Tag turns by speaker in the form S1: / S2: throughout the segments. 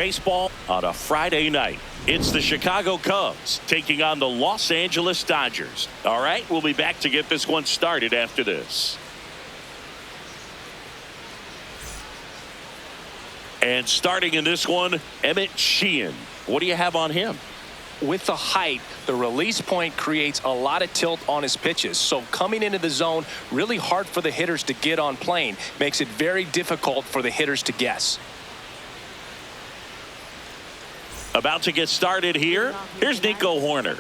S1: Baseball on a Friday night. It's the Chicago Cubs taking on the Los Angeles Dodgers. All right, we'll be back to get this one started after this. And starting in this one, Emmett Sheehan. What do you have on him?
S2: With the height, the release point creates a lot of tilt on his pitches. So coming into the zone, really hard for the hitters to get on plane. Makes it very difficult for the hitters to guess.
S1: About to get started here. Here's Nico Horner.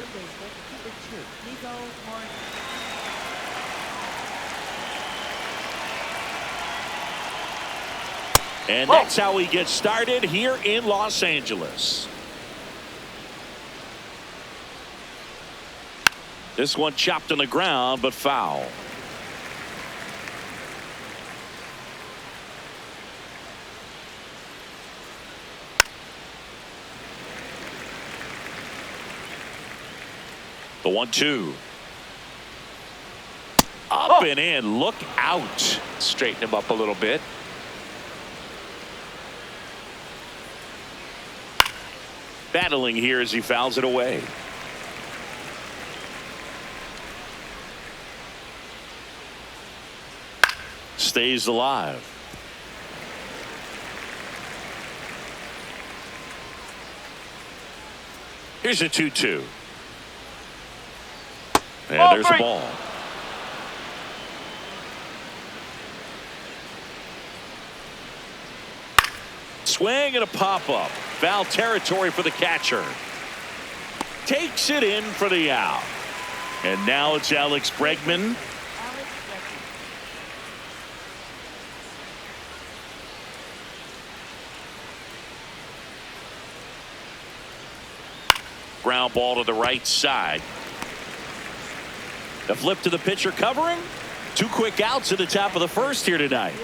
S1: And that's how we get started here in Los Angeles. This one chopped on the ground, but foul. The 1-2. Up and in. Look out.
S2: Straighten him up a little bit.
S1: Battling here as he fouls it away. Stays alive. Here's a 2-2. And there's the ball. Swing and a pop-up. Foul territory for the catcher. Takes it in for the out. And now it's Alex Bregman. Ground ball to the right side. The flip to the pitcher covering. 2 quick outs at the top of the first here tonight.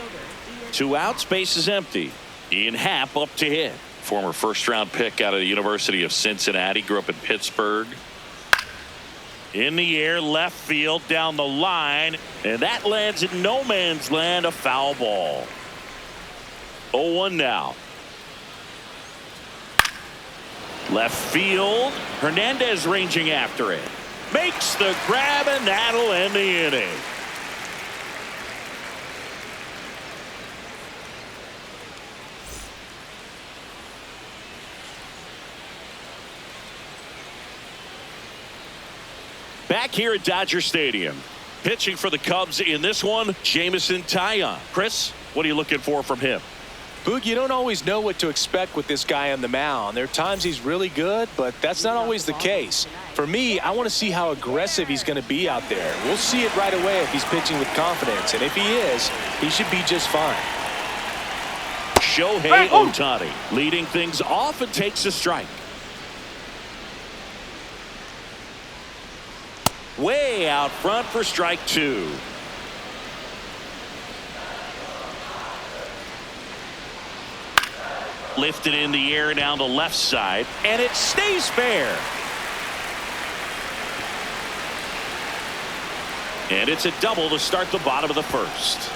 S1: 2 outs, base is empty. Ian Happ up to hit. Former first-round pick out of the University of Cincinnati. Grew up in Pittsburgh. In the air, left field, down the line. And that lands in no man's land, a foul ball. 0-1 now. Left field. Hernandez ranging after it. Makes the grab, and that'll end the inning. Back here at Dodger Stadium. Pitching for the Cubs in this one, Jameson Taillon. Chris, what are you looking for from him?
S2: Boog, you don't always know what to expect with this guy on the mound. There are times he's really good, but that's not always the case. For me, I want to see how aggressive he's going to be out there. We'll see it right away if he's pitching with confidence. And if he is, he should be just fine.
S1: Shohei Ohtani leading things off and takes a strike. Way out front for strike 2. Lifted in the air down the left side, and it stays fair. And it's a double to start the bottom of the first.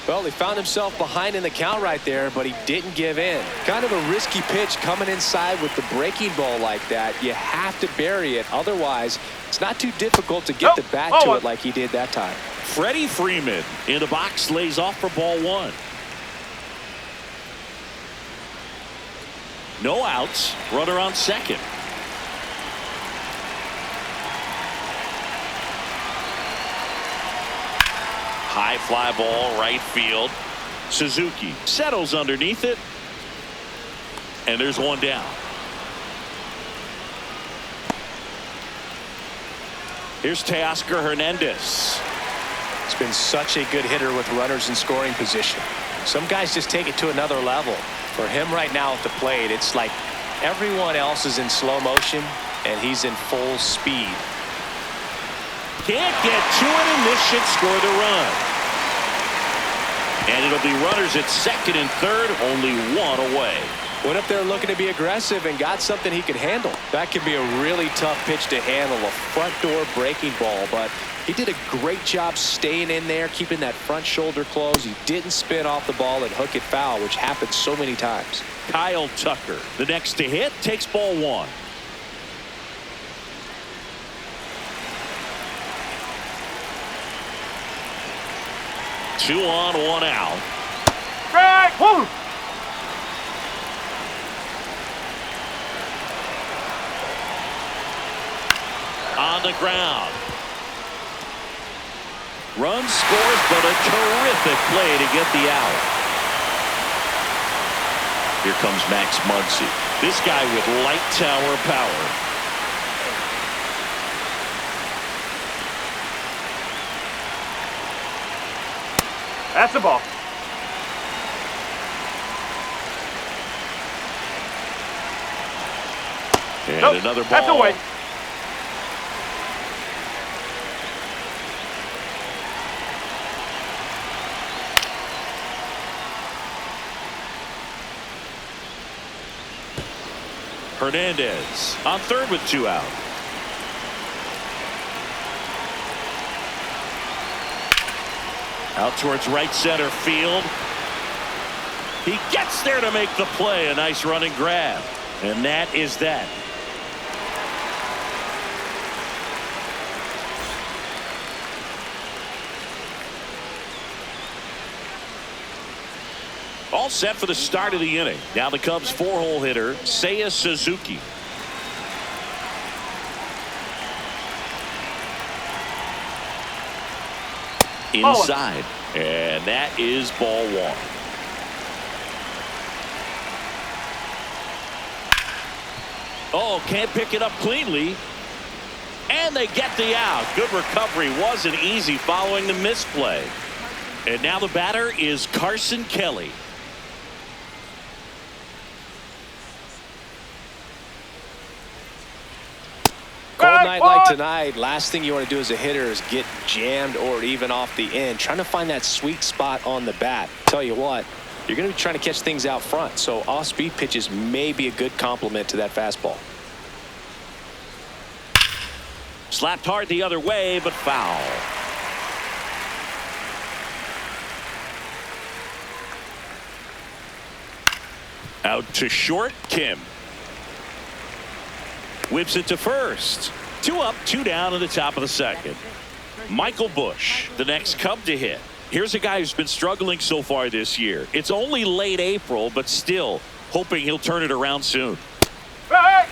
S2: Well, he found himself behind in the count right there, but he didn't give in. Kind of a risky pitch coming inside with the breaking ball like that. You have to bury it. Otherwise, it's not too difficult to get the bat to it like he did that time.
S1: Freddie Freeman in the box lays off for ball 1. No outs. Runner on second. High fly ball right field. Suzuki settles underneath it. And there's one down. Here's Teoscar Hernandez.
S2: He's been such a good hitter with runners in scoring position. Some guys just take it to another level. For him right now at the plate, it's like everyone else is in slow motion and he's in full speed.
S1: Can't get to it, and this should score the run. And it'll be runners at second and third, only 1 away.
S2: Went up there looking to be aggressive and got something he could handle. That could be a really tough pitch to handle, a front door breaking ball, but He did a great job staying in there, keeping that front shoulder closed. He didn't spin off the ball and hook it foul, which happens so many times.
S1: Kyle Tucker, the next to hit, takes ball one. Two on, one out.
S3: Strike! Woo!
S1: On the ground. Run scores, but a terrific play to get the out. Here comes Max Muncy. This guy with light tower power.
S3: That's the ball.
S1: And
S3: Nope,
S1: another ball.
S3: that's away.
S1: Hernandez on third with two out. Out towards right center field. He gets there to make the play. A nice running grab. And that is that. All set for the start of the inning. Now the Cubs four-hole hitter, Seiya Suzuki. Inside. And that is ball one. Oh, can't pick it up cleanly. And they get the out. Good recovery. Wasn't easy following the misplay. And now the batter is Carson Kelly.
S2: Cold night like tonight, last thing you want to do as a hitter is get jammed or even off the end. Trying to find that sweet spot on the bat. Tell you what, you're going to be trying to catch things out front, so off-speed pitches may be a good complement to that fastball.
S1: Slapped hard the other way, but foul. Out to short, Kim. Whips it to first. Two up, two down in the top of the second. Michael Busch, the next Cub to hit. Here's a guy who's been struggling so far this year. It's only late April, but still hoping he'll turn it around soon.
S3: Hey!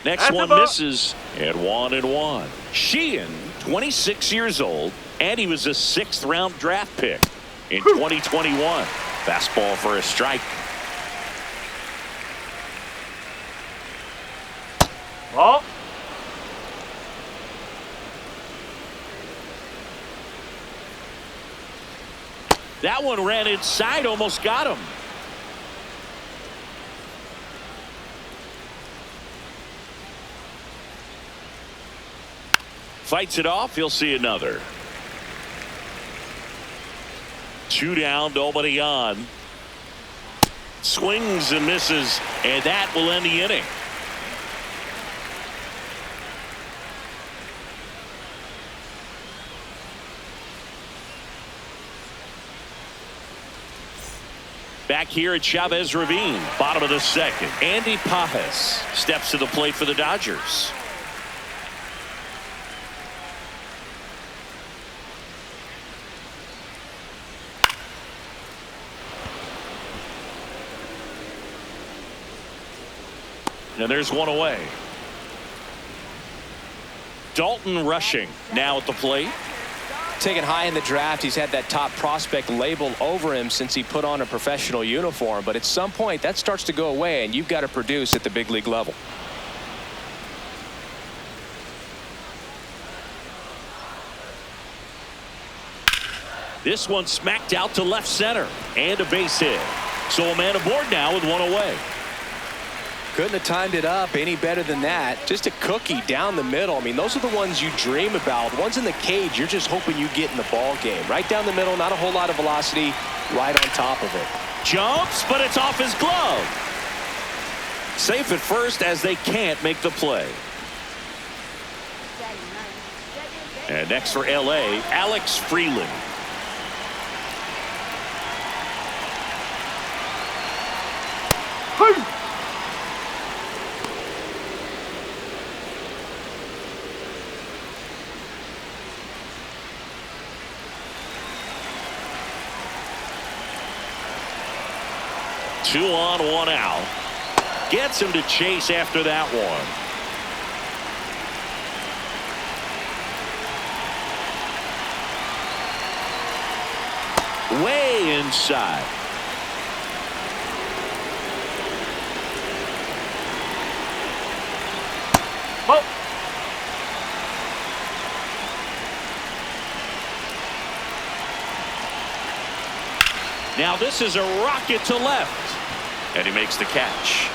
S1: Next
S3: That's
S1: one
S3: the ball.
S1: misses, and 1-1. Sheehan, 26 years old, and he was a 6th-round draft pick in 2021. Fastball for a strike.
S3: Ball.
S1: That one ran inside, almost got him. Fights it off. He'll see another. 2 down, nobody on. Swings and misses, and that will end the inning. Back here at Chavez Ravine, bottom of the second. Andy Pajes steps to the plate for the Dodgers. And there's one away. Dalton Rushing now at the plate.
S2: Taken high in the draft, he's had that top prospect label over him since he put on a professional uniform. But at some point, that starts to go away, and you've got to produce at the big league level.
S1: This one smacked out to left center. And a base hit. So a man aboard now with one away.
S2: Couldn't have timed it up any better than that. Just a cookie down the middle. I mean, those are the ones you dream about. Ones in the cage, you're just hoping you get in the ball game. Right down the middle, not a whole lot of velocity, right on top of it.
S1: Jumps, but it's off his glove. Safe at first as they can't make the play. And next for LA, Alex Freeland.
S3: Hey.
S1: Two on, one out. Gets him to chase after that one. Way inside.
S3: Ball.
S1: Now this is a rocket to left. And he makes the catch.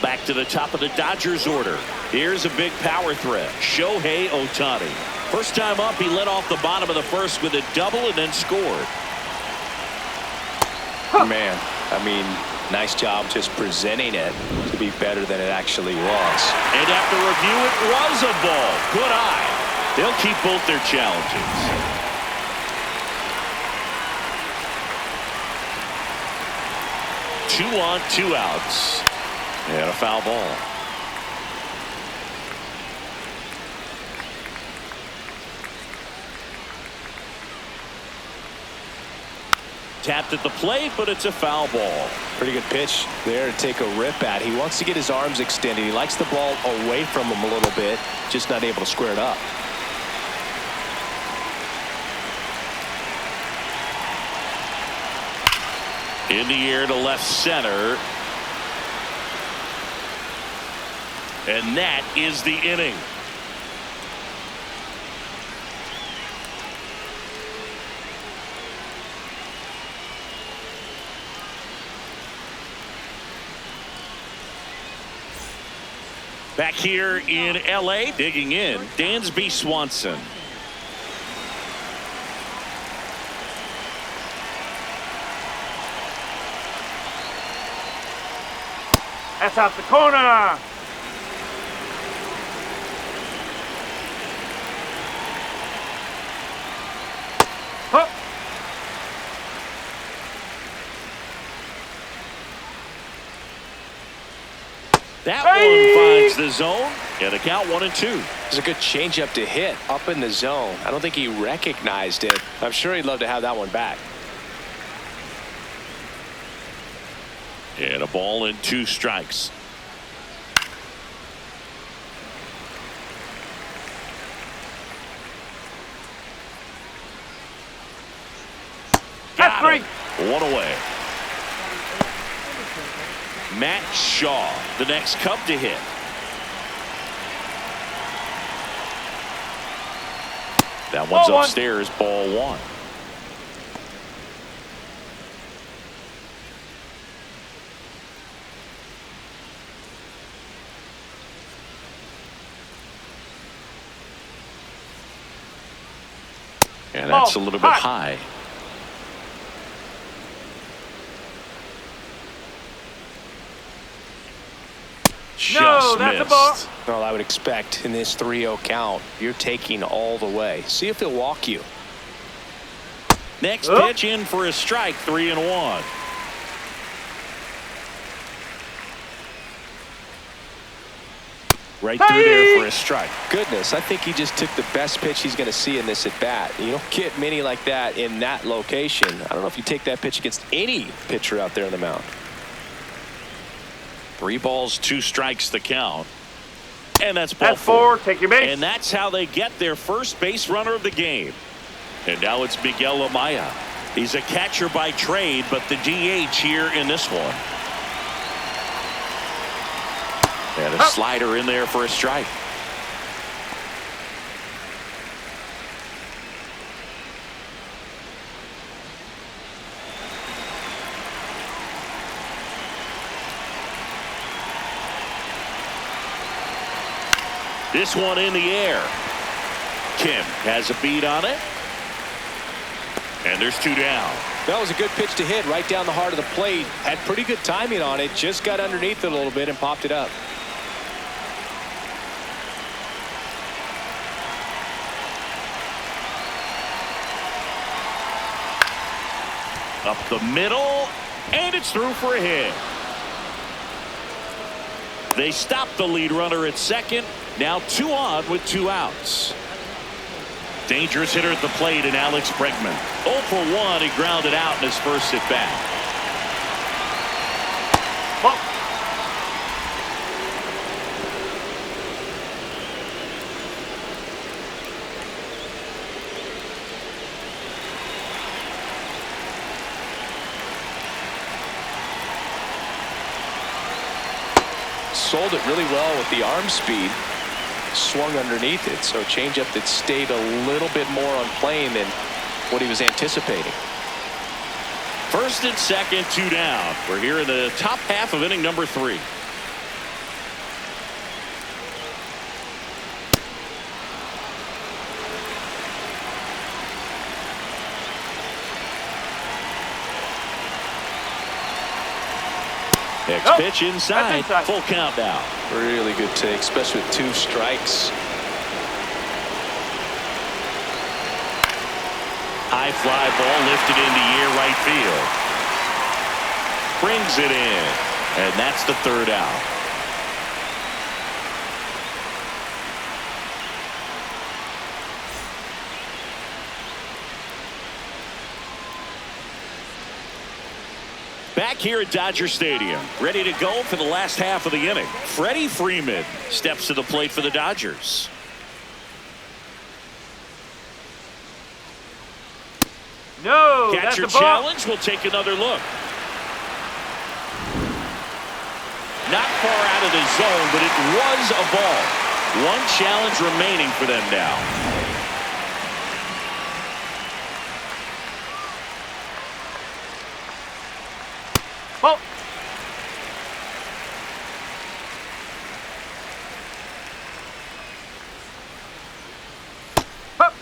S1: Back to the top of the Dodgers order. Here's a big power threat. Shohei Ohtani. First time up, he led off the bottom of the first with a double and then scored.
S2: Man, I mean, nice job just presenting it to be better than it actually was.
S1: And after review, it was a ball. Good eye. They'll keep both their challenges. Two on, two outs. And a foul ball. Tapped at the plate, but it's a foul ball.
S2: Pretty good pitch there to take a rip at. He wants to get his arms extended. He likes the ball away from him a little bit, just not able to square it up.
S1: In the air to left center. And that is the inning. Back here in LA, digging in, Dansby Swanson.
S3: That's out the corner. Huh.
S1: That one finds the zone, and the count 1-2.
S2: It's a good changeup to hit up in the zone. I don't think he recognized it. I'm sure he'd love to have that one back.
S1: And a ball and 2 strikes.
S3: That's 3.
S1: One away. Matt Shaw, the next Cub to hit. That one's
S3: Ball 1.
S1: upstairs, ball 1. And that's a little bit high. Just
S3: that's a
S1: missed.
S3: ball.
S2: Well, I would expect in this 3-0 count, you're taking all the way. See if he'll walk you.
S1: Next pitch in for a strike, 3-1. Right through there for a strike.
S2: Goodness, I think he just took the best pitch he's going to see in this at bat. You don't get many like that in that location. I don't know if you take that pitch against any pitcher out there on the mound.
S1: 3 balls, 2 strikes the count. And that's ball
S3: That's 4. Take your base.
S1: And that's how they get their first base runner of the game. And now it's Miguel Amaya. He's a catcher by trade, but the DH here in this one. And a slider in there for a strike. This one in the air. Kim has a beat on it. And there's 2 down.
S2: That was a good pitch to hit right down the heart of the plate. Had pretty good timing on it. Just got underneath it a little bit and popped it up.
S1: Up the middle, and it's through for a hit. They stop the lead runner at second. Now 2 on with 2 outs. Dangerous hitter at the plate in Alex Bregman. 0 for 1. He grounded out in his first at bat.
S3: Ball.
S2: Sold it really well with the arm speed. Swung underneath it, so changeup that stayed a little bit more on plane than what he was anticipating.
S1: First and second, 2 down. We're here in the top half of inning number 3. Next pitch inside. Full count now.
S2: Really good take, especially with 2 strikes.
S1: High fly ball lifted into air right field. Brings it in. And that's the 3rd out. Back here at Dodger Stadium, ready to go for the last half of the inning. Freddie Freeman steps to the plate for the Dodgers.
S3: No,
S1: Catcher
S3: that's a ball.
S1: challenge. We'll take another look. Not far out of the zone, but it was a ball. 1 challenge remaining for them now.
S3: Ball. Hup.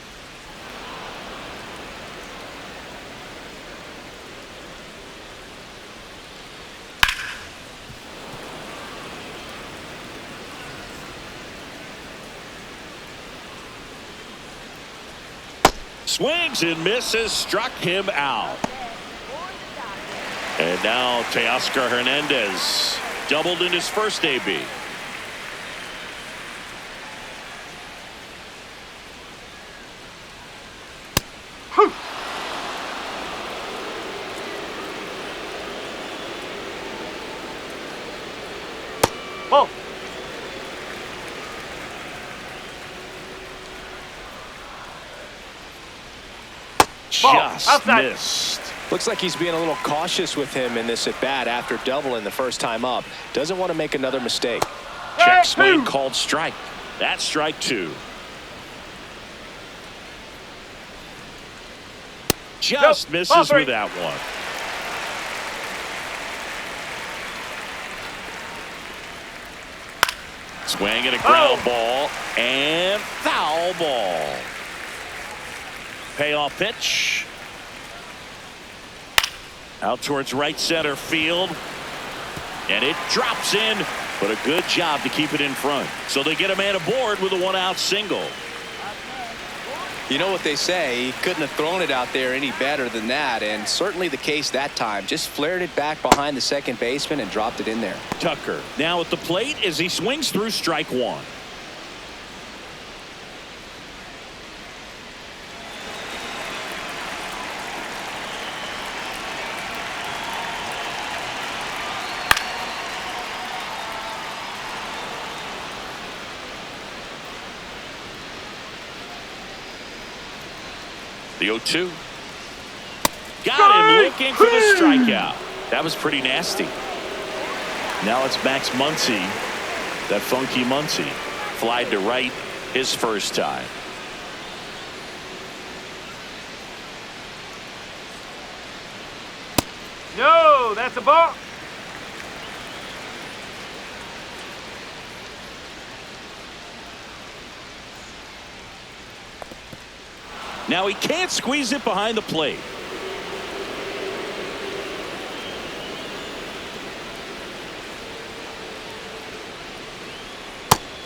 S1: Swings and misses, struck him out. And now Teoscar Hernandez doubled in his first AB.
S3: Ball.
S1: Just
S3: outside.
S1: missed.
S2: Looks like he's being a little cautious with him in this at bat after doubling the first time up. Doesn't want to make another mistake.
S1: Check swing called strike. That's strike 2. Just misses with that one. Swing and a ground ball and foul ball. Payoff pitch. Out towards right center field. And it drops in, but a good job to keep it in front. So they get a man aboard with a 1-out single.
S4: You know what they say, he couldn't have thrown it out there any better than that, and certainly the case that time. Just flared it back behind the second baseman and dropped it in there.
S1: Tucker now at the plate as he swings through strike 1. The 0-2. Got him looking for the strikeout. That was pretty nasty. Now it's Max Muncy. That funky Muncy. Flied to right his first time.
S3: No, that's a ball.
S1: Now he can't squeeze it behind the plate.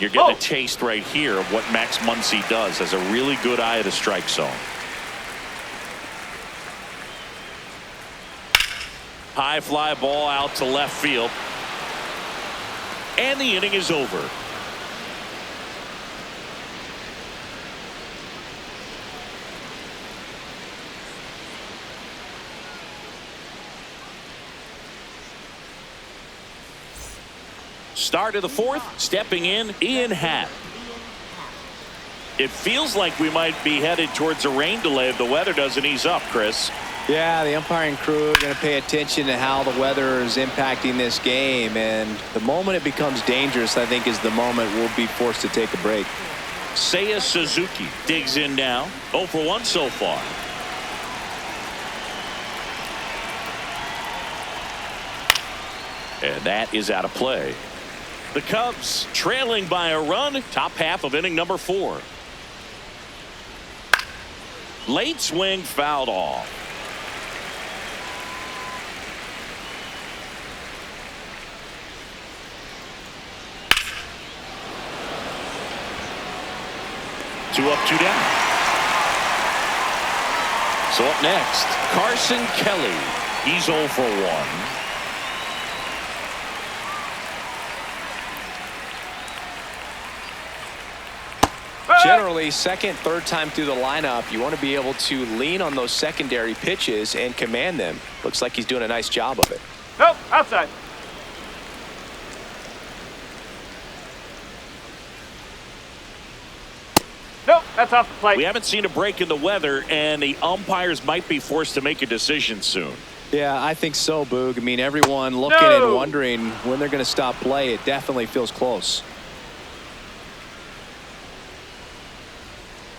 S1: You're getting a taste right here of what Max Muncy does. Has a really good eye of the strike zone. High fly ball out to left field. And the inning is over. Start of the fourth, stepping in, Ian Happ. It feels like we might be headed towards a rain delay if the weather doesn't ease up, Chris.
S4: Yeah, the umpiring crew are going to pay attention to how the weather is impacting this game, and the moment it becomes dangerous, I think, is the moment we'll be forced to take a break.
S1: Seiya Suzuki digs in now. 0 for 1 so far. And that is out of play. The Cubs trailing by a run. Top half of inning number 4. Late swing fouled off. Two up, two down. So up next, Carson Kelly. He's 0 for 1.
S4: Generally, second, third time through the lineup, you want to be able to lean on those secondary pitches and command them. Looks like he's doing a nice job of it.
S3: Nope, outside. Nope, that's off the plate.
S1: We haven't seen a break in the weather, and the umpires might be forced to make a decision soon.
S4: Yeah, I think so, Boog. I mean, everyone looking and wondering when they're going to stop play. It definitely feels close.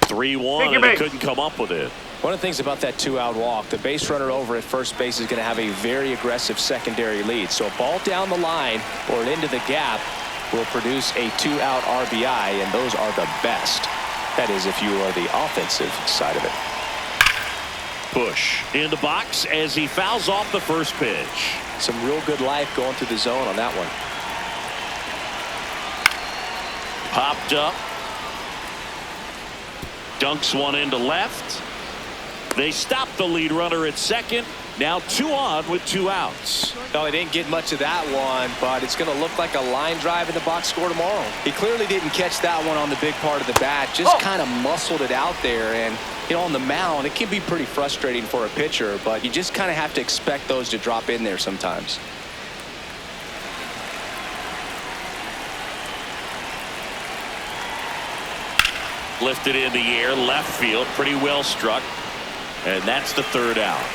S1: 3-1, and they couldn't come up with it.
S2: One of the things about that 2-out walk, the base runner over at first base is going to have a very aggressive secondary lead. So a ball down the line or into the gap will produce a 2-out RBI, and those are the best. That is, if you are the offensive side of it.
S1: Bush in the box as he fouls off the first pitch.
S2: Some real good life going through the zone on that one.
S1: Popped up. Dunks one into left. They stop the lead runner at second. Now 2 on with 2 outs.
S2: No, he didn't get much of that one, but it's going to look like a line drive in the box score tomorrow.
S4: He clearly didn't catch that one on the big part of the bat. Just kind of muscled it out there. And, you know, on the mound, it can be pretty frustrating for a pitcher, but you just kind of have to expect those to drop in there sometimes.
S1: Lifted in the air, left field, pretty well struck. And that's the 3rd out.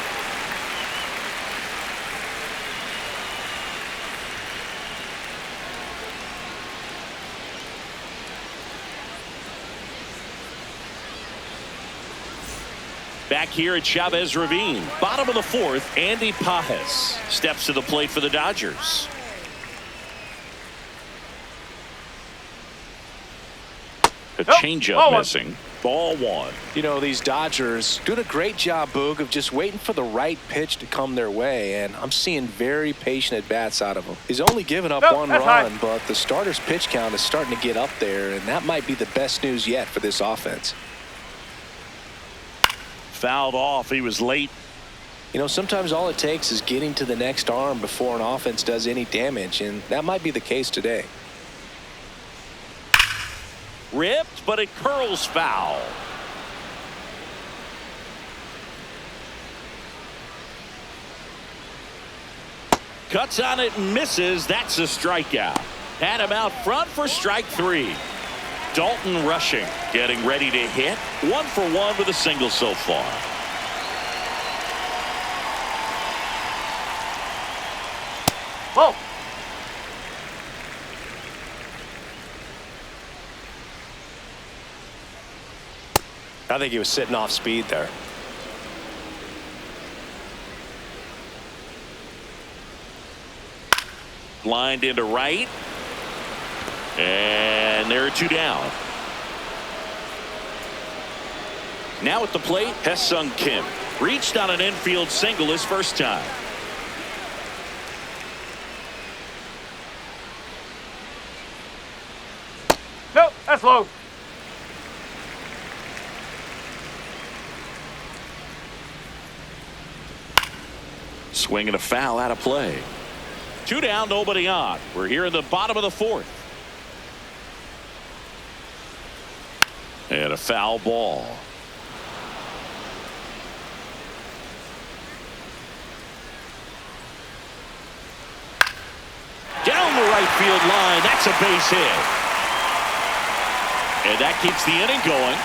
S1: Back here at Chavez Ravine, bottom of the 4th, Andy Pajes steps to the plate for the Dodgers. A changeup missing. Ball 1.
S2: You know, these Dodgers doing a great job, Boog, of just waiting for the right pitch to come their way, and I'm seeing very patient at-bats out of him. He's only given up 1 run, but the starter's pitch count is starting to get up there, and that might be the best news yet for this offense.
S1: Fouled off. He was late.
S2: You know, sometimes all it takes is getting to the next arm before an offense does any damage, and that might be the case today.
S1: Ripped, but it curls foul. Cuts on it and misses. That's a strikeout. Had him out front for strike 3. Dalton rushing, getting ready to hit. 1 for 1 with a single so far.
S3: Whoa.
S2: I think he was sitting off speed there.
S1: Lined into right. And there are 2 down. Now at the plate, Hesung Kim. Reached on an infield single his first time.
S3: That's low.
S1: Swing and a foul out of play. 2 down, nobody on. We're here in the bottom of the 4th. And a foul ball. Down the right field line. That's a base hit. And that keeps the inning going.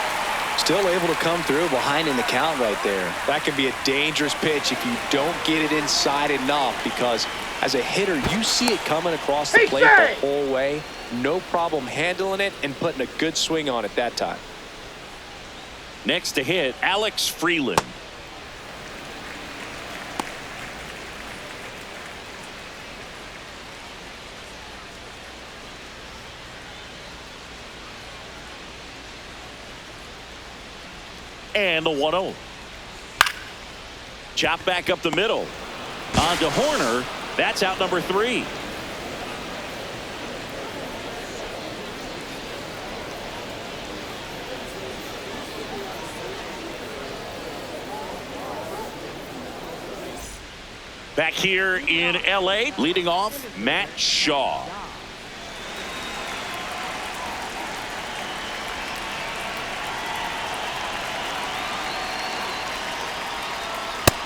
S2: Still able to come through behind in the count right there. That can be a dangerous pitch if you don't get it inside enough, because as a hitter, you see it coming across the plate the whole way. No problem handling it and putting a good swing on it that time.
S1: Next to hit, Alex Freeland. And the 1-0. Chop back up the middle. On to Horner. That's out number 3. Back here in LA, leading off, Matt Shaw.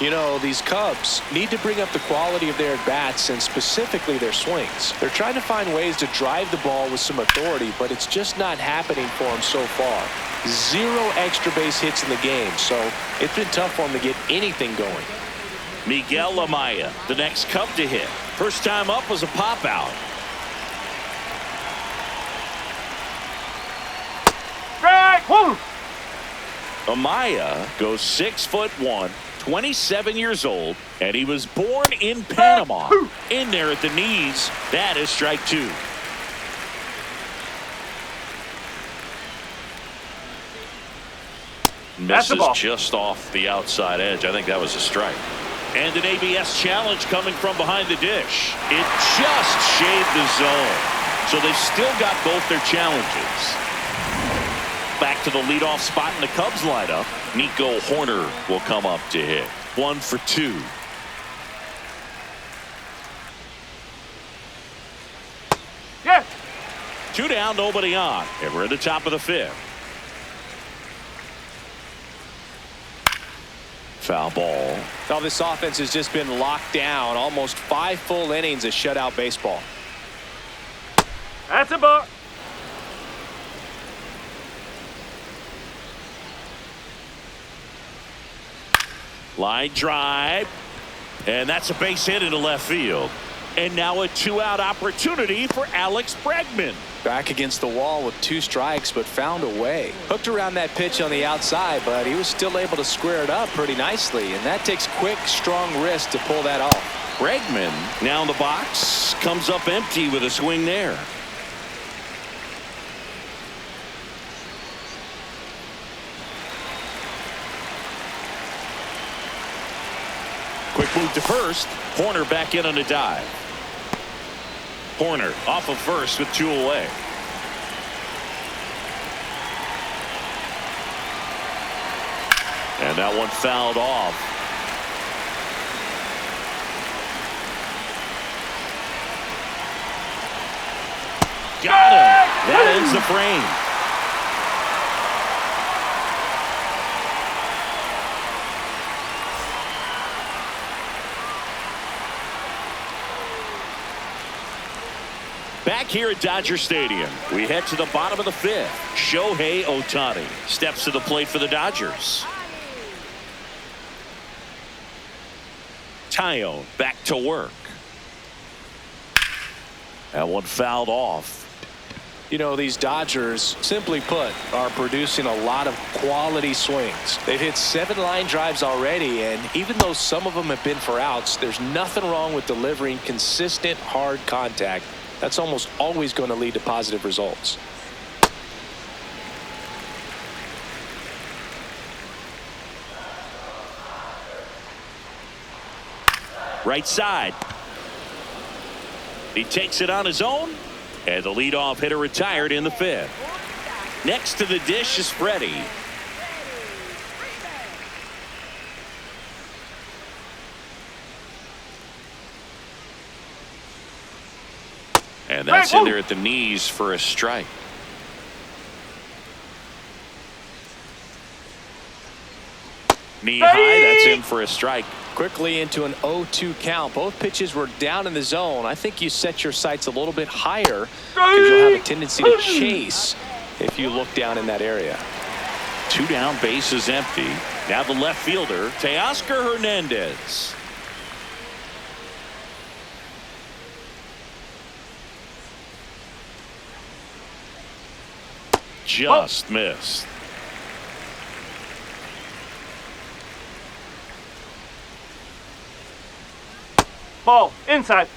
S2: You know, these Cubs need to bring up the quality of their at-bats and specifically their swings. They're trying to find ways to drive the ball with some authority, but it's just not happening for them so far. 0 extra base hits in the game, so it's been tough for them to get anything going.
S1: Miguel Amaya, the next Cub to hit. First time up was a pop out.
S3: Strike! Woo!
S1: Amaya goes 6'1", 27 years old, and he was born in Panama. In there at the knees. That is strike 2. Misses just off the outside edge. I think that was a strike. And an ABS challenge coming from behind the dish. It just shaved the zone. So they've still got both their challenges. Back to the leadoff spot in the Cubs lineup. Nico Horner will come up to hit. 1 for 2.
S3: Yes.
S1: 2 down, nobody on. And we're at the top of the 5th. Foul ball.
S2: Now this offense has just been locked down. Almost 5 full innings of shutout baseball.
S3: That's a ball.
S1: Line drive. And that's a base hit into left field. And now a 2-out opportunity for Alex Bregman.
S2: Back against the wall with 2 strikes, but found a way. Hooked around that pitch on the outside, but he was still able to square it up pretty nicely. And that takes quick, strong wrist to pull that off.
S1: Bregman now in the box. Comes up empty with a swing there. Quick move to first. Horner back in on a dive. Horner off of first with 2 away. And that one fouled off. Got him. That ends the frame. Back here at Dodger Stadium, we head to the bottom of the 5th. Shohei Ohtani steps to the plate for the Dodgers. Tyone back to work. That one fouled off.
S2: You know, these Dodgers, simply put, are producing a lot of quality swings. They've hit 7 line drives already, and even though some of them have been for outs, there's nothing wrong with delivering consistent, hard contact. That's almost always going to lead to positive results.
S1: Right side. He takes it on his own, and the leadoff hitter retired in the 5th. Next to the dish is Freddie. And that's in there at the knees for a strike. Knee high, that's in for a strike.
S2: Quickly into an 0-2 count. Both pitches were down in the zone. I think you set your sights a little bit higher because you'll have a tendency to chase if you look down in that area.
S1: 2 down, bases empty. Now the left fielder, Teoscar Hernandez. Just missed.
S3: Ball inside.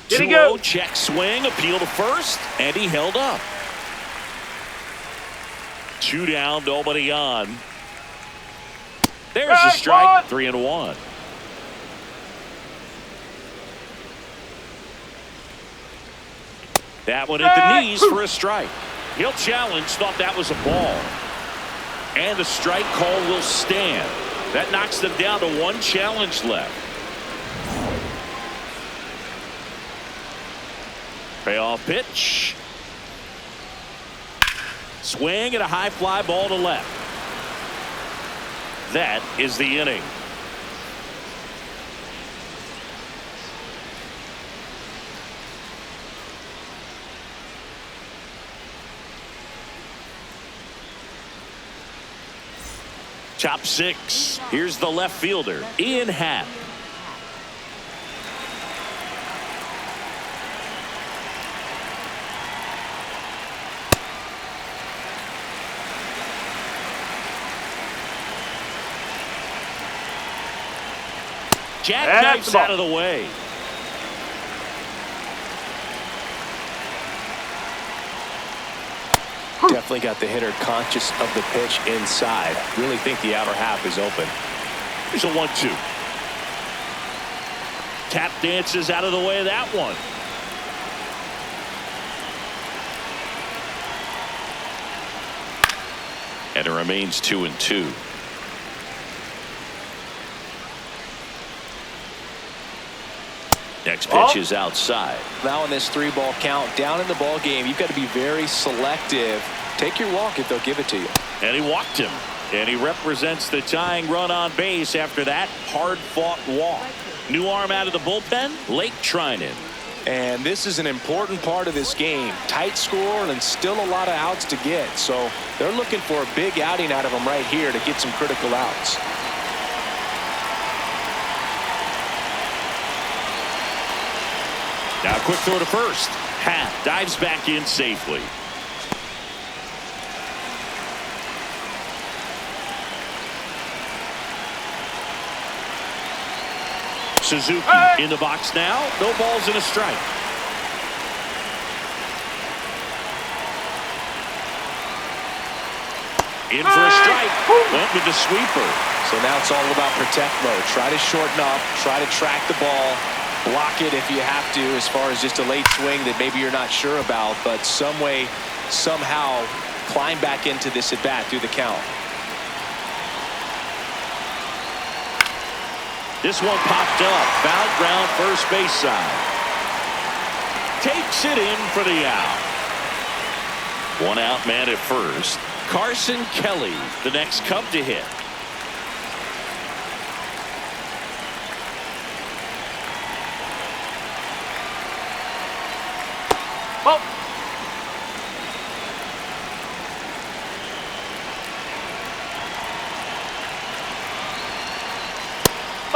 S3: Did he go?
S1: Check swing, appeal to first, and he held up. 2 down, nobody on. There's a strike. 3-1. That one at the knees for a strike. He'll challenge, thought that was a ball. And the strike call will stand. That knocks them down to 1 challenge left. Payoff pitch. Swing and a high fly ball to left. That is the inning. Top 6. Here's the left fielder, Ian Happ. Jackknifes out of the way.
S2: Definitely got the hitter conscious of the pitch inside. Really think the outer half is open.
S1: Here's a 1-2. Tap dances out of the way of that one. And it remains 2-2. Next pitch is outside.
S2: Now in this 3-ball count, down in the ball game, you've got to be very selective. Take your walk if they'll give it to you.
S1: And he walked him. And he represents the tying run on base after that hard-fought walk. New arm out of the bullpen, Linktree.
S2: And this is an important part of this game. Tight score and still a lot of outs to get. So they're looking for a big outing out of him right here to get some critical outs.
S1: Now a quick throw to first. Happ dives back in safely. Suzuki in the box now. No balls and a strike. In for a strike. Went with the sweeper.
S2: So now it's all about protect mode. Try to shorten up. Try to track the ball. Block it if you have to, as far as just a late swing that maybe you're not sure about, but some way, somehow climb back into this at bat through the count.
S1: This one popped up. Foul ground, first base side. Takes it in for the out. 1 out man at first. Carson Kelly, the next Cub to hit.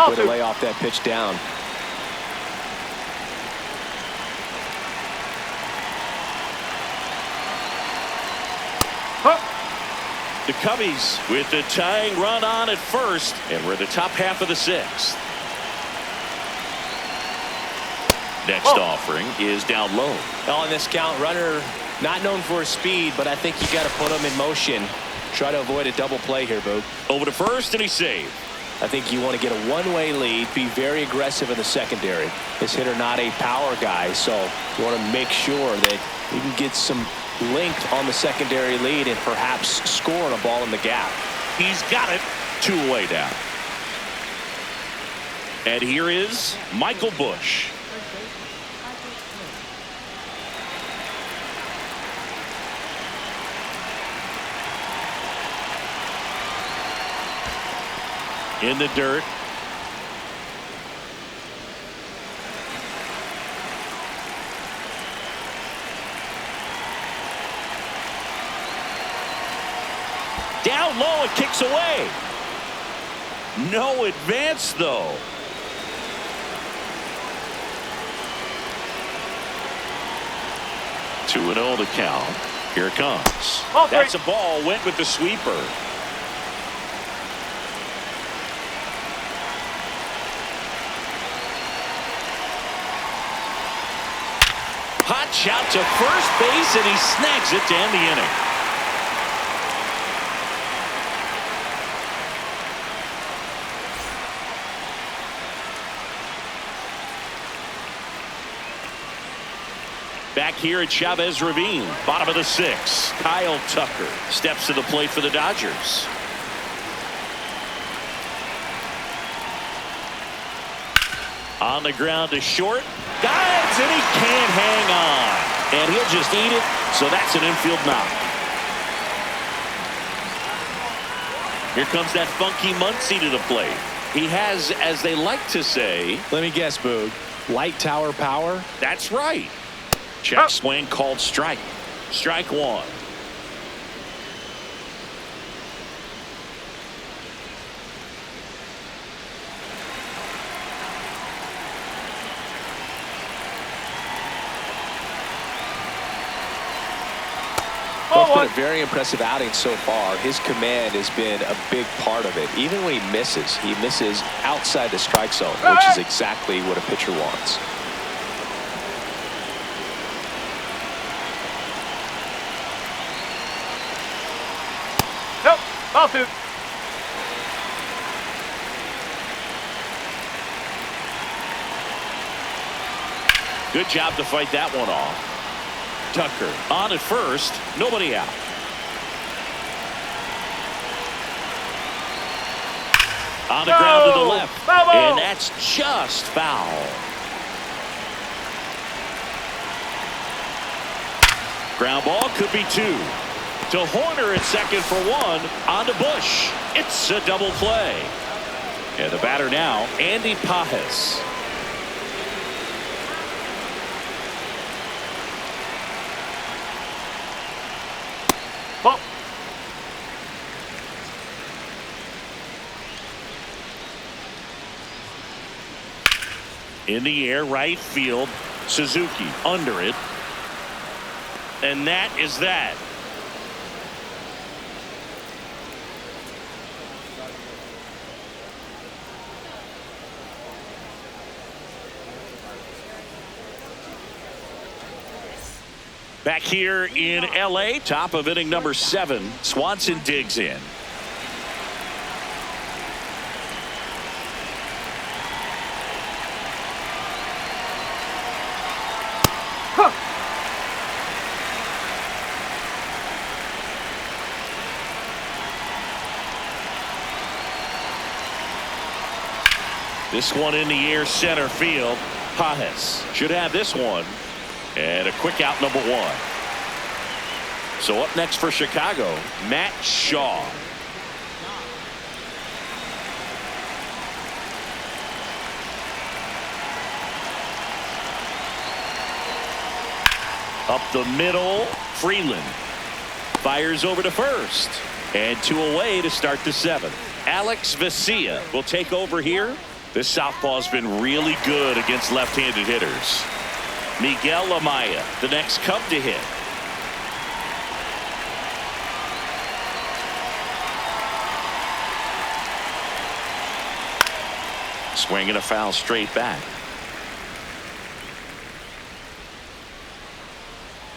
S2: Way to lay off that pitch down.
S1: The Cubbies with the tying run on at first, and we're in the top half of the 6th. Next offering is down low.
S2: On this count, runner not known for his speed, but I think you got to put him in motion. Try to avoid a double play here, Boog.
S1: Over to first, and he saved.
S2: I think you want to get a one-way lead, be very aggressive in the secondary. This hitter not a power guy, so you want to make sure that you can get some length on the secondary lead and perhaps score on a ball in the gap.
S1: He's got it. 2 away down. And here is Michael Bush. In the dirt. Down low, it kicks away. No advance, though. Two and 0 to count. Here it comes. That's a ball. Went with the sweeper. Hot shot to first base, and he snags it to end the inning. Back here at Chavez Ravine, bottom of the 6th. Kyle Tucker steps to the plate for the Dodgers. On the ground to short. Dives, and he can't hang on. And he'll just eat it, so that's an infield knock. Here comes that funky Muncy to the plate. He has, as they like to say...
S2: Let me guess, Boog. Light tower power?
S1: That's right. Check swing called strike. Strike 1.
S2: It's been a very impressive outing so far. His command has been a big part of it. Even when he misses outside the strike zone, which is exactly what a pitcher wants.
S3: Nope. Ball 2.
S1: Good job to fight that one off. Tucker on at first, nobody out. On the ground to the left, and that's just foul. Ground ball could be 2. To Horner at second for 1. On to Bush. It's a double play. And the batter now, Andy Pajes.
S3: Ball.
S1: In the air, right field. Suzuki under it. And that is that. Back here in L.A., top of inning number 7, Swanson digs in. This one in the air, center field. Pajes should have this one. And a quick out, number 1. So up next for Chicago, Matt Shaw. Up the middle, Freeland fires over to first. And 2 away to start the 7th. Alex Vesia will take over here. This southpaw's been really good against left-handed hitters. Miguel Amaya, the next Cub to hit. Swing and a foul straight back.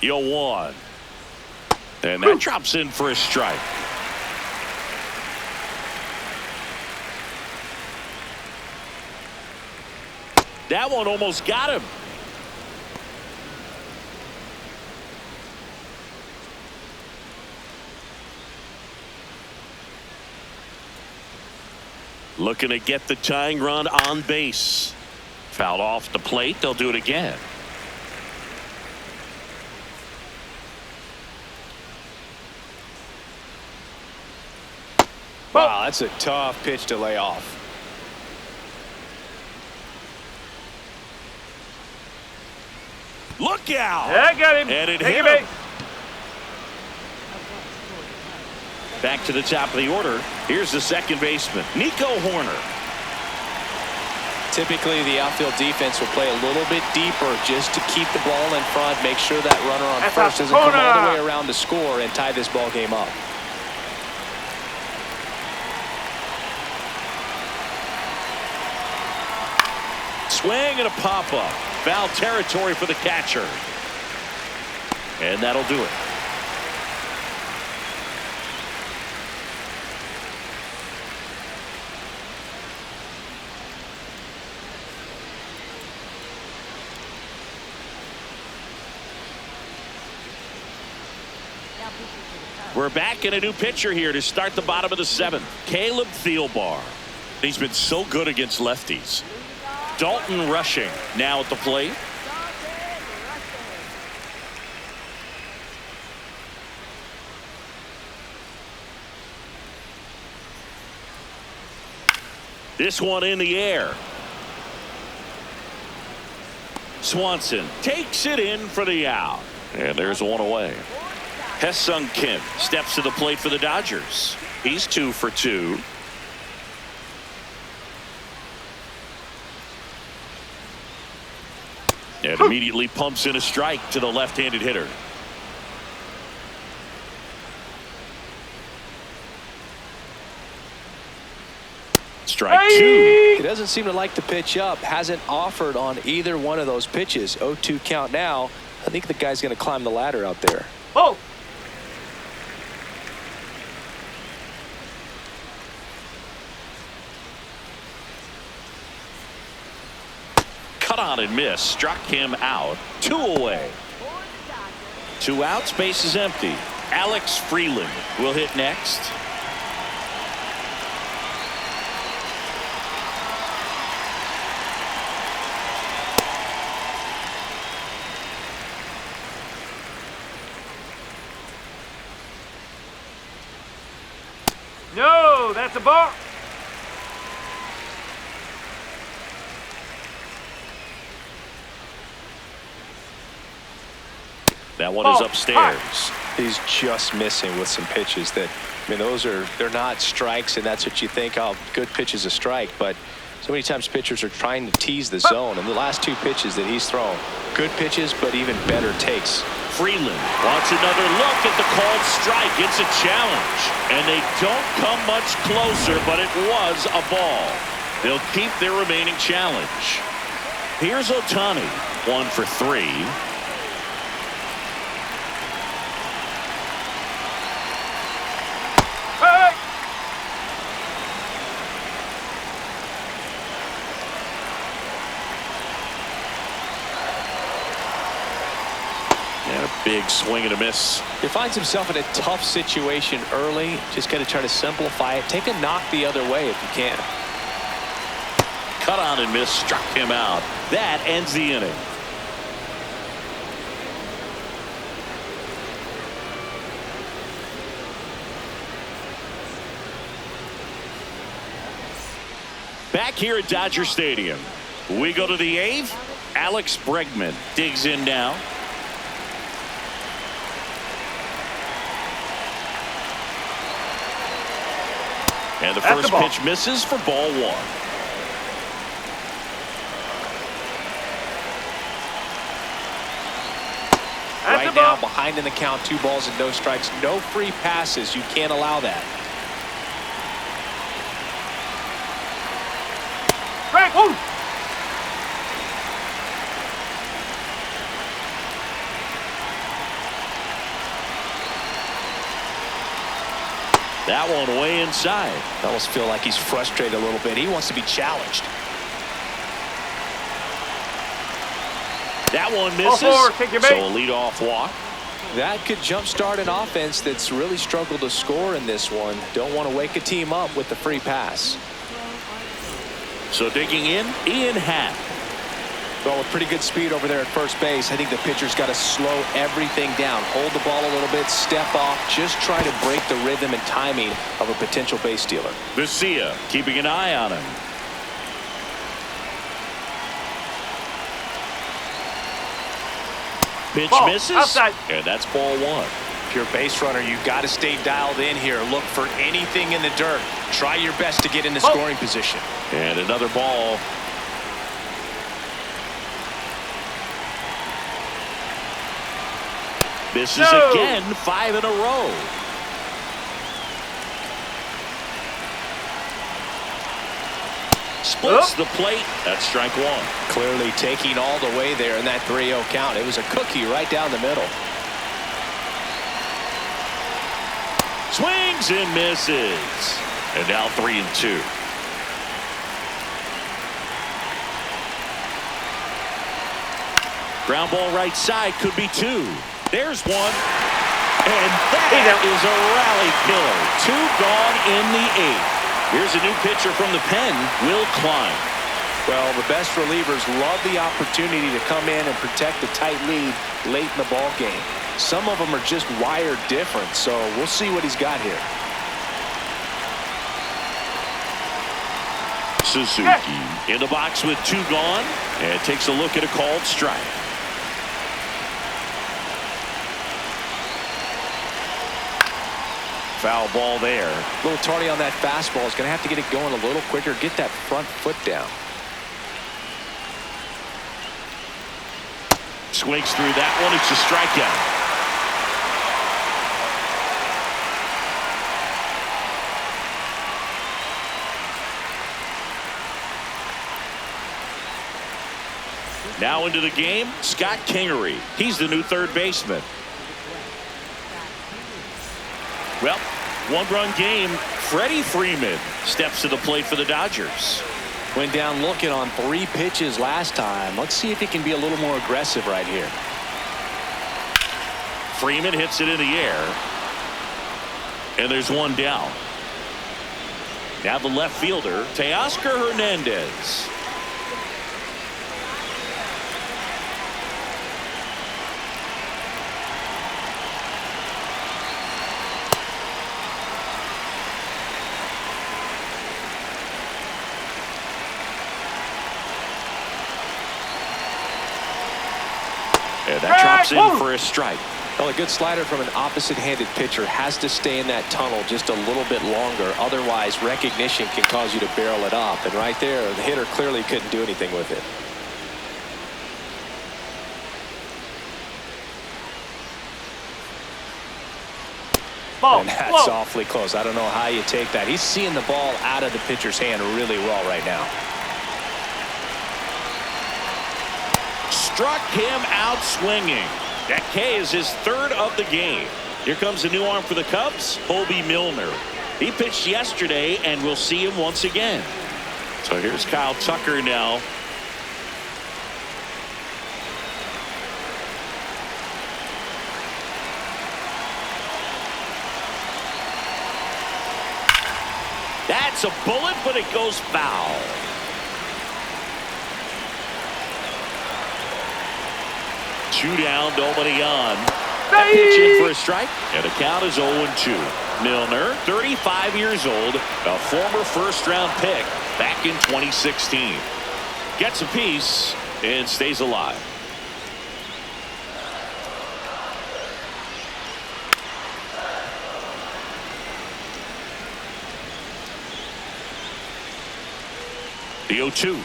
S1: 0-1. And that drops in for a strike. That one almost got him. Looking to get the tying run on base. Fouled off the plate. They'll do it again.
S2: Wow, that's a tough pitch to lay off.
S1: Look out.
S3: Yeah, got him.
S1: And it
S3: Take
S1: hit
S3: it
S1: him. Back to the top of the order. Here's the second baseman, Nico Horner.
S4: Typically, the outfield defense will play a little bit deeper just to keep the ball in front, make sure that runner on
S3: That's
S4: first
S3: a
S4: doesn't come all the
S3: corner.
S4: way around to score and tie this ball game up.
S1: Swing and a pop-up. Foul territory for the catcher. And that'll do it. We're back in a new pitcher here to start the bottom of the seventh. Caleb Thielbar. He's been so good against lefties. Dalton Rushing now at the plate. This one in the air. Swanson takes it in for the out. And there's one away. Ha-Seong Kim steps to the plate for the Dodgers. He's 2 for 2. And immediately pumps in a strike to the left-handed hitter. Strike 2.
S4: He doesn't seem to like the pitch up. Hasn't offered on either one of those pitches. 0-2 count now. I think the guy's going to climb the ladder out there.
S3: Oh.
S1: Cut on and miss. Struck him out. 2 away. 2 outs. Base is empty. Alex Freeland will hit next.
S3: No, that's a ball.
S1: That one is upstairs.
S4: He's just missing with some pitches that, I mean, they're not strikes, and that's what you think, oh, good pitch is a strike, but so many times pitchers are trying to tease the zone, and the last 2 pitches that he's thrown, good pitches, but even better takes.
S1: Freeland wants another look at the called strike. It's a challenge, and they don't come much closer, but it was a ball. They'll keep their remaining challenge. Here's Ohtani, 1 for 3.
S3: Hey.
S1: And a big swing and a miss.
S4: He finds himself in a tough situation early. Just got to try to simplify it. Take a knock the other way if you can.
S1: Cut on and miss. Struck him out. That ends the inning. Back here at Dodger Stadium, we go to the 8th. Alex Bregman digs in now. And the first pitch misses for ball 1.
S4: Right now, behind in the count, 2 balls and no strikes, no free passes. You can't allow that.
S3: Frank, woo.
S1: That one way inside.
S4: I almost feel like he's frustrated a little bit. He wants to be challenged.
S1: That one misses.
S3: Take your bait.
S1: So a leadoff walk.
S2: That could jumpstart an offense that's really struggled to score in this one. Don't want to wake a team up with the free pass.
S1: So digging in, Ian Happ.
S2: Well, with pretty good speed over there at first base, I think the pitcher's got to slow everything down. Hold the ball a little bit, step off, just try to break the rhythm and timing of a potential base stealer.
S1: Garcia keeping an eye on him. Pitch
S3: Ball,
S1: misses.
S3: outside.
S1: And that's ball one.
S2: If you're a base runner, you got to stay dialed in here. Look for anything in the dirt. Try your best to get into scoring position.
S1: And another ball. Misses
S3: No.
S1: again, 5 in a row. Splits the plate. That's strike one.
S2: Clearly taking all the way there in that 3-0 count. It was a cookie right down the middle.
S1: Swings and misses. And now 3-2. Ground ball right side, could be two. There's one. And that is a rally killer. 2 gone in the 8th. Here's a new pitcher from the pen, Will Klein.
S2: Well, the best relievers love the opportunity to come in and protect a tight lead late in the ball game. Some of them are just wired different, so we'll see what he's got here.
S1: Suzuki in the box with 2 gone, and takes a look at a called strike. Foul ball there.
S2: A little tardy on that fastball. Is going to have to get it going a little quicker. Get that front foot down.
S1: Swings through that one. It's a strikeout. Now into the game, Scott Kingery. He's the new third baseman. Well, 1-run game. Freddie Freeman steps to the plate for the Dodgers.
S2: Went down looking on 3 pitches last time. Let's see if he can be a little more aggressive right here.
S1: Freeman hits it in the air. And there's one down. Now the left fielder, Teoscar Hernandez. And that drops in for a strike.
S2: Well, a good slider from an opposite-handed pitcher has to stay in that tunnel just a little bit longer. Otherwise, recognition can cause you to barrel it up. And right there, the hitter clearly couldn't do anything with it.
S3: Ball.
S2: And that's awfully close. I don't know how you take that. He's seeing the ball out of the pitcher's hand really well right now.
S1: Struck him out swinging. That K is his 3rd of the game. Here comes a new arm for the Cubs, Bobby Milner. He pitched yesterday, and we'll see him once again. So here's Kyle Tucker now. That's a bullet, but it goes foul. Two down, nobody on. That pitch in for a strike, and the count is 0-2. Milner, 35 years old, a former first-round pick back in 2016. Gets a piece and stays alive. The 0-2.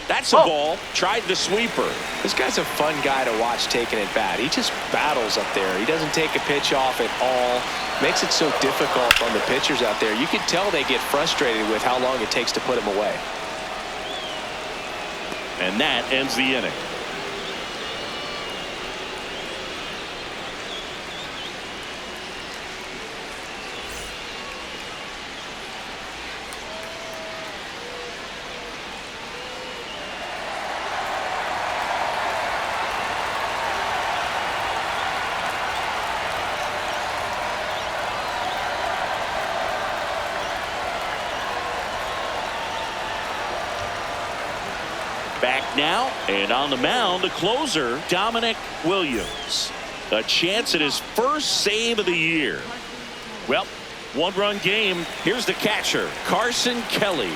S1: That's a ball. Tried the sweeper.
S2: This guy's a fun guy to watch taking it bat. He just battles up there. He doesn't take a pitch off at all. Makes it so difficult on the pitchers out there. You can tell they get frustrated with how long it takes to put him away.
S1: And that ends the inning. Back now, and on the mound, the closer, Dominic Williams. A chance at his first save of the year. Well, one-run game. Here's the catcher, Carson Kelly.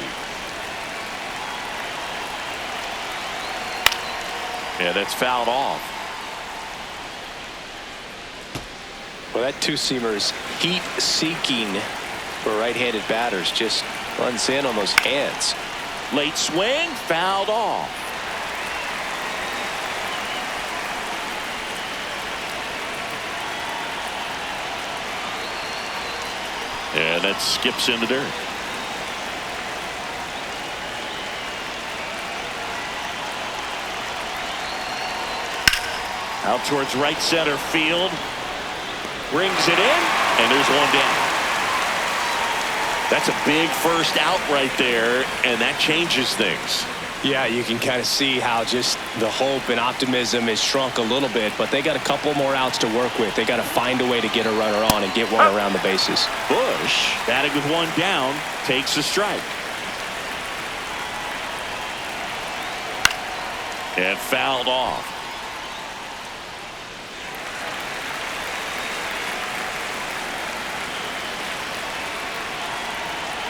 S1: And that's fouled off.
S4: Well, that two-seamer's heat-seeking for right-handed batters just runs in on those hands.
S1: Late swing, fouled off. And that skips in the dirt. Out towards right center field. Brings it in, and there's one down. That's a big first out right there, and that changes things.
S2: Yeah, you can kind of see how just the hope and optimism is shrunk a little bit, but they got a couple more outs to work with. They got to find a way to get a runner on and get one around the bases.
S1: Bush, batting with one down, takes a strike. And fouled off.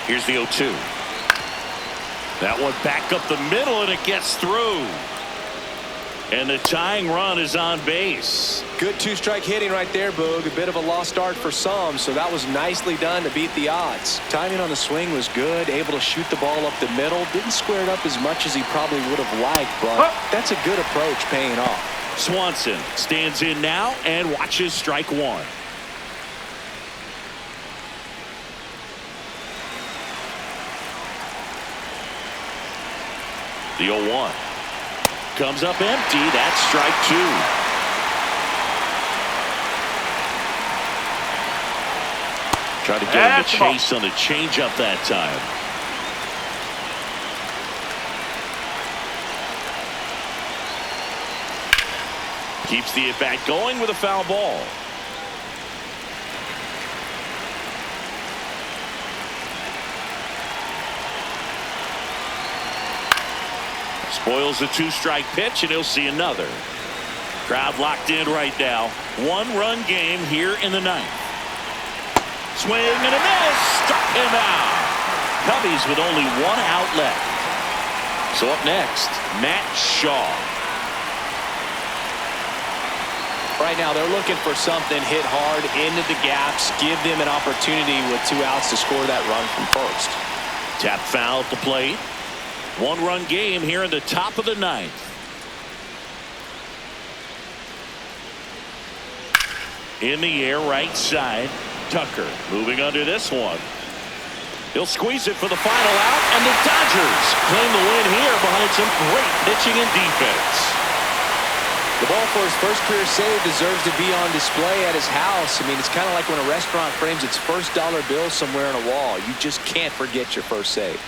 S1: Here's the 0-2. That one back up the middle, and it gets through. And the tying run is on base.
S2: Good two-strike hitting right there, Boog. A bit of a lost start for some, so that was nicely done to beat the odds. Timing on the swing was good, able to shoot the ball up the middle. Didn't square it up as much as he probably would have liked, but that's a good approach paying off.
S1: Swanson stands in now and watches strike one. The 0-1 comes up empty. That's strike two. Trying to get him to chase on the changeup that time. Keeps the at-bat going with a foul ball. Spoils the two-strike pitch, and he'll see another. Crowd locked in right now. One-run game here in the ninth. Swing and a miss. Struck him out. Cubbies with only one out left. So up next, Matt Shaw.
S2: Right now, they're looking for something hit hard into the gaps, give them an opportunity with two outs to score that run from first.
S1: Tap foul at the plate. One-run game here in the top of the ninth. In the air, right side. Tucker moving under this one. He'll squeeze it for the final out, and the Dodgers claim the win here behind some great pitching and defense.
S2: The ball for his first career save deserves to be on display at his house. I mean, it's kind of like when a restaurant frames its first dollar bill somewhere on a wall. You just can't forget your first save.